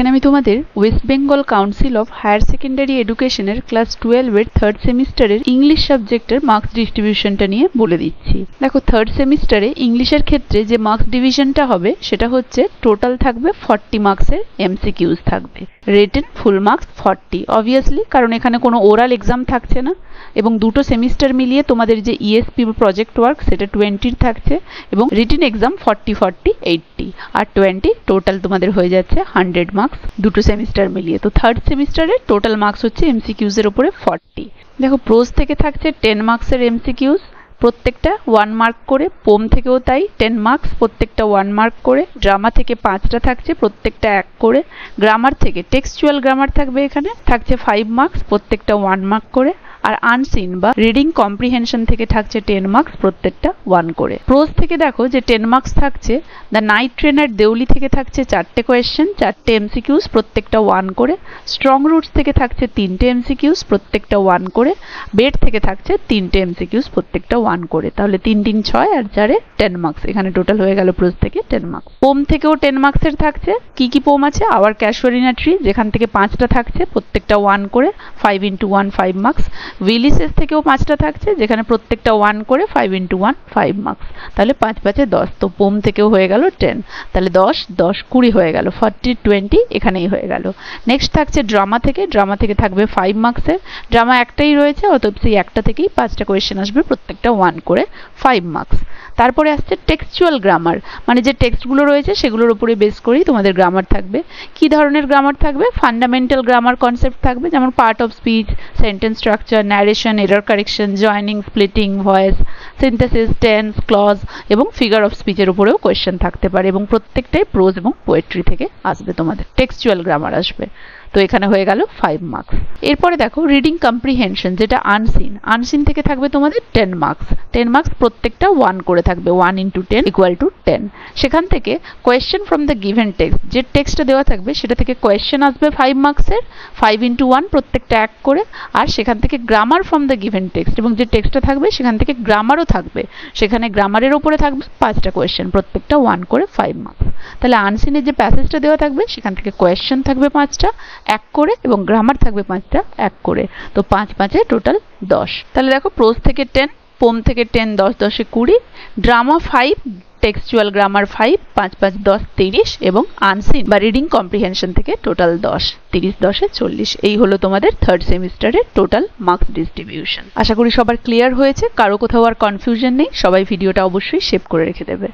এখানে আমি তোমাদের West Bengal Council of Higher Secondary এডুকেশনের ক্লাস 12 এর থার্ড সেমিস্টারের ইংলিশ সাবজেক্টের মার্কস ডিস্ট্রিবিউশনটা নিয়ে বলে দিচ্ছি। দেখো, থার্ড সেমিস্টারে ইংলিশের ক্ষেত্রে যে মার্কস ডিভিশনটা হবে সেটা হচ্ছে টোটাল থাকবে 40 মার্কসের এমসিকিউজ থাকবে, রিটেন ফুল মার্কস 40 অবভিয়াসলি, কারণ এখানে কোনো ওরাল এক্সাম থাকছে না, এবং দুটো সেমিস্টার মিলিয়ে তোমাদের যে ইএসপি প্রজেক্ট ওয়ার্ক সেটা 20 থাকছে, এবং রিটেন এক্সাম 40 40 80 আর 20 টোটাল তোমাদের হয়ে যাচ্ছে 100 মার্কস দুটো সেমিস্টার মিলিয়ে। তো থার্ড সেমিস্টারে টোটাল মার্কস হচ্ছে এমসিকিউজ এর উপরে 40। দেখো, প্রোজ থেকে থাকছে 10 মার্কসের এমসিকিউজ, প্রত্যেকটা 1 মার্ক করে। পোম থেকেও তাই 10 মার্কস, প্রত্যেকটা 1 মার্ক করে। ড্রামা থেকে 5টা থাকছে, প্রত্যেকটা 1 করে। গ্রামার থেকে টেক্সচুয়াল গ্রামার থাকবে, এখানে থাকছে 5 মার্কস, প্রত্যেকটা 1 মার্ক করে। আর আনসিন বা রিডিং কম্প্রিহেনশন থেকে থাকছে 10 মার্কস, প্রত্যেকটা 1 করে। প্রোজ থেকে দেখো যে 10 মার্কস থাকছে, দ্য নাইট ট্রেনার দেউলি থেকে থাকছে 4টে কোয়েশ্চেন, 4টে এমসিকিউজ, প্রত্যেকটা 1 করে। স্ট্রং রুটস থেকে থাকছে 3টে এমসিকিউজ, প্রত্যেকটা 1 করে। বেড থেকে থাকছে 3টে এমসিকিউজ, প্রত্যেকটা 1 করে। তাহলে 3 3 6 আর 4 10 মার্কস, এখানে টোটাল হয়ে গেল প্রোজ থেকে 10 মার্কস। পোম থেকেও 10 মার্কসের থাকছে। কি কি পোম আছে? আওয়ার ক্যাশুয়ারিনা ট্রি, যেখান থেকে 5টা থাকছে, প্রত্যেকটা 1 করে। 5 × 1 5 মার্কস। উইলিসেস থেকেও 5টা থাকছে, যেখানে প্রত্যেকটা 1 করে। 5 × 1 5 মার্কস। তাহলে 5 5 10। তো পোম থেকেও হয়ে গেল 10, তাহলে 10 10 20 হয়ে গেল। 40 20 এখানেই হয়ে গেল। নেক্সট থাকছে ড্রামা থেকে। ড্রামা থেকে থাকবে 5 মার্কসের। ড্রামা একটাই রয়েছে, অতএব সেই একটা থেকেই 5টা কোয়েশ্চেন আসবে, প্রত্যেকটা 1 করে, 5 মার্কস। তারপরে আসছে টেক্সচুয়াল গ্রামার, মানে যে টেক্সটগুলো রয়েছে সেগুলোর উপরে বেস করেই তোমাদের গ্রামার থাকবে। কি ধরনের গ্রামার থাকবে? ফান্ডামেন্টাল গ্রামার কনসেপ্ট থাকবে, যেমন part of speech, sentence structure, narration, error correction, joining, splitting, voice, synthesis, tense, clause এবং ফিগার অফ স্পিচের উপরেও কোয়েশ্চেন থাকতে পারে, এবং প্রত্যেকটাই প্রোজ এবং পোয়েট্রি থেকে আসবে, তোমাদের টেক্সচুয়াল গ্রামার আসবে। তো এখানে হয়ে গেল 5 মার্কস। এরপরে দেখো রিডিং কম্প্রিহেনশন, যেটা আনসিন। আনসিন থেকে থাকবে তোমাদের 10 মার্কস। 10 মার্কস, প্রত্যেকটা 1 করে থাকবে। 1 × 10 = 10। সেখান থেকে question from the given text, যে টেক্সটটা দেওয়া থাকবে সেটা থেকে কোয়েশ্চেন আসবে 5 মার্কসের। 5 × 1 প্রত্যেকটা 1 করে। আর সেখান থেকে grammar from the given text, এবং যে টেক্সটটা থাকবে সেখান থেকে গ্রামারও থাকবে, সেখানে গ্রামারের উপরে থাকবে 5টা কোয়েশ্চেন, প্রত্যেকটা 1 করে, 5 মার্কস। তাহলে আনসিনের যে প্যাসেজটা দেওয়া থাকবে সেখান থেকে কোয়েশ্চেন থাকবে 5টা 1 করে, এবং গ্রামার থাকবে 5টা 1 করে। তো 5 5 টোটাল 10। তাহলে দেখো, প্রোজ থেকে 10, পোম থেকে 10, 10 10 20, ড্রামা 5, টেক্সচুয়াল গ্রামার 5, 5 5 10 30, এবং আনসিন বা রিডিং কম্প্রিহেনশন থেকে টোটাল 10, 30 10 40। এই হলো তোমাদের থার্ড সেমিস্টারের টোটাল মার্কস ডিস্ট্রিবিউশন। আশা করি সবার ক্লিয়ার হয়েছে, কারো কোথাও আর কনফিউশন নেই। সবাই ভিডিওটা অবশ্যই সেভ করে রেখে দেবে।